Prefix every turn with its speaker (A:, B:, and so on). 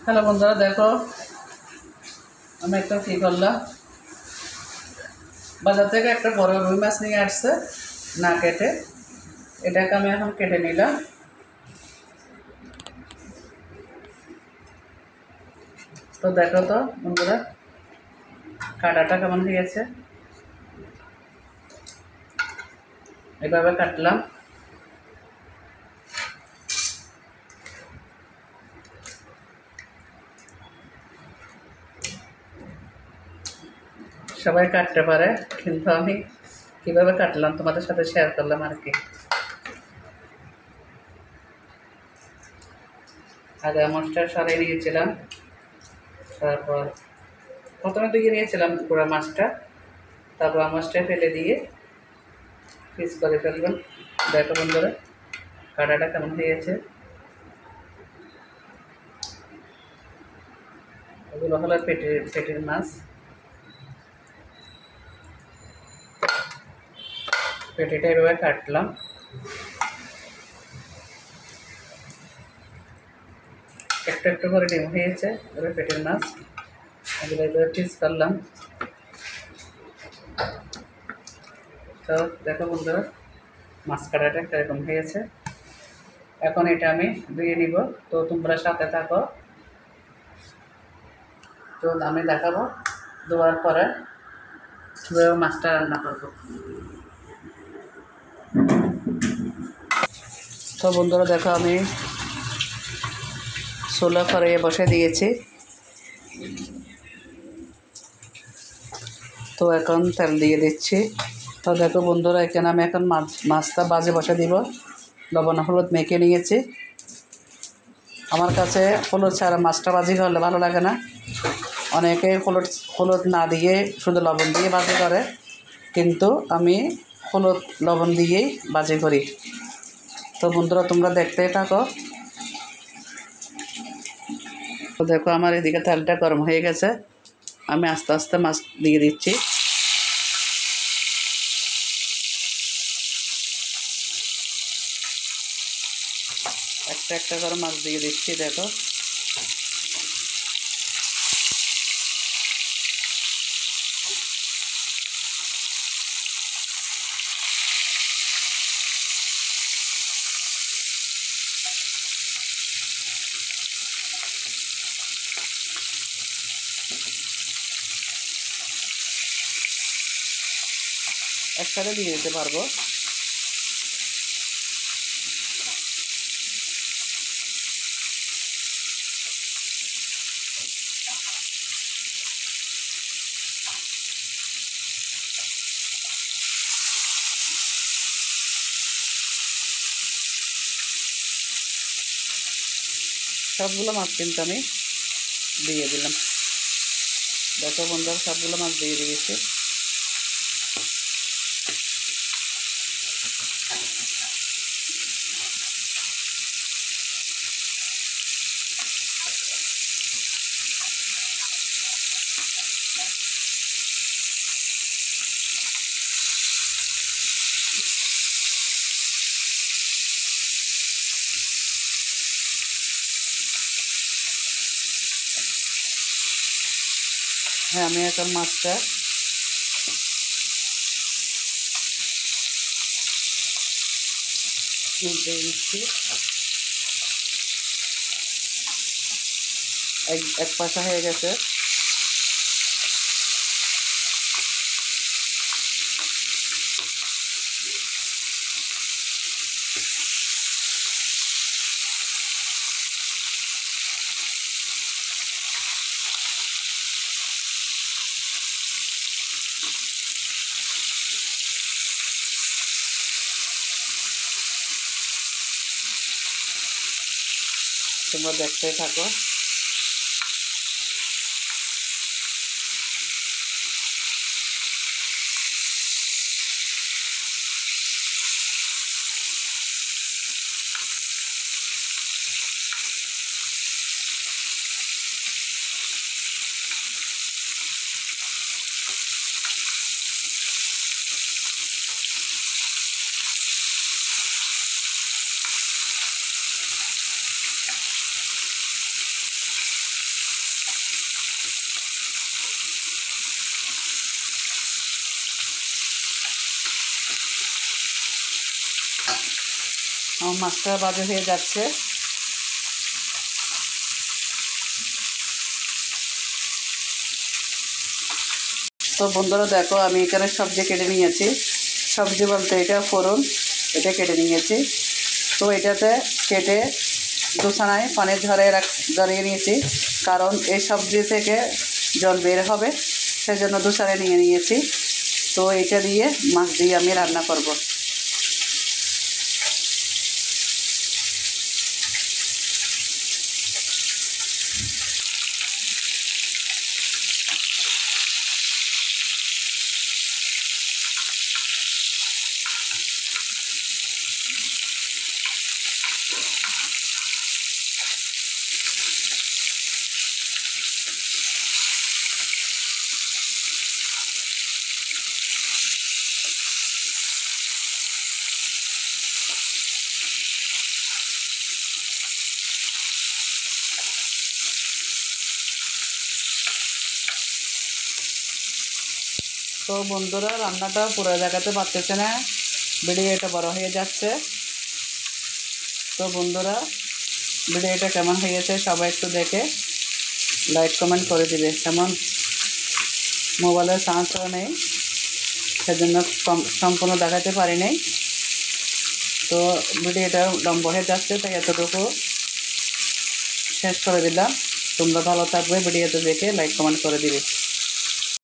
A: Hello বন্ধুরা, দেখো আমি একটা কী করলাম। বাজার থেকে একটা বড় রুই মাছ নিয়ে আসছে, না কেটে। এটাকে আমি এখন কেটে নিলাম। তো দেখো তো বন্ধুরা, কাটাটা কেমন হয়েছে। এভাবে কাটলাম। সবাই কাটতে পারে, কিন্তু আমি কীভাবে কাটলাম তোমাদের সাথে শেয়ার করলাম আর কি। আগে মাছটা সরাই নিয়েছিলাম, তারপর প্রথমে দিকে নিয়েছিলাম পুরো মাছটা, তারপর মাছটা ফেলে দিয়ে পিস করে ফেলবেন। দেখো বন্ধুরা, কাটাটা কেমন হয়েছে। এগুলো হলো পেটের মাছ। পেটিটা এভাবে কাটলাম। একটু একটু করে ডিম হয়েছে, এবার পেটের মাছ এগুলো এভাবে পিস করলাম। তো দেখো বন্ধুরা, মাছ কাটাটা কীরকম হয়েছে। এখন এটা আমি ধুয়ে নিব, তো তোমরা সাথে থাকো। তো আমি দেখাবো ধোয়ার পরে কীভাবে মাছটা রান্না করবো। তো বন্ধুরা দেখো, আমি ছোলা কড়াইয়ে বসে দিয়েছি। তো এখন তেল দিয়ে দিচ্ছি। তো দেখো বন্ধুরা, এখানে আমি এখন মাছটা বাজে বসে দিব। লবণ হলুদ মেখে নিয়েছি। আমার কাছে হলুদ ছাড়া মাছটা ভাজি করলে ভালো লাগে না। অনেকে হলুদ না দিয়ে শুধু লবণ দিয়ে ভাজি করে, কিন্তু আমি হলুদ লবণ দিয়েই ভাজি করি। তো বন্ধুরা, তোমরা দেখতেই থাকো। তো দেখো, আমার এদিকে তেলটা গরম হয়ে গেছে। আমি আস্তে আস্তে মাছ দিয়ে দিচ্ছি। একটা একটা করে মাছ দিয়ে দিচ্ছি। দেখো, একসাথে দিয়ে দিতে পারবো। সবগুলো মাছ কিন্তু আমি দিয়ে দিলাম। দেখো বন্ধুরা, সবগুলো মাছ দিয়ে দিয়েছি। হ্যাঁ, আমি এখন মাছটা দিয়ে দিচ্ছি। এক পাশা হয়ে গেছে। তোমরা দেখতে থাকো। আমার মাছটা ভাজা হয়ে যাচ্ছে। তো বন্ধুরা দেখো, আমি এখানে সবজি কেটে নিয়েছি। সবজি বলতে এটা ফোড়ন, এটা কেটে নিয়েছি। তো এটাতে কেটে দুছানায় পানি ঝরিয়ে নিয়েছি, কারণ এই সবজি থেকে জল বের হবে, সেজন্য দুছানায় নিয়ে নিয়েছি। তো এটা দিয়ে মাছ দিয়ে আমি রান্না করব। তো বন্ধুরা, রান্নাটা পুরো দেখাতে পারতেছে না, ভিডিওটা বড় হয়ে যাচ্ছে। তো বন্ধুরা, ভিডিওটা কেমন হয়েছে সবাই একটু দেখে লাইক কমেন্ট করে দিবে। কেমন মোবাইলের চান্সও নেই, সেজন্য সম্পূর্ণ দেখাতে পারি নাই। তো ভিডিওটা লম্বা হয়ে যাচ্ছে, তাই এতটুকু শেষ করে দিলাম। তোমরা ভালো থাকবে, ভিডিওতে দেখে লাইক কমেন্ট করে দিবে।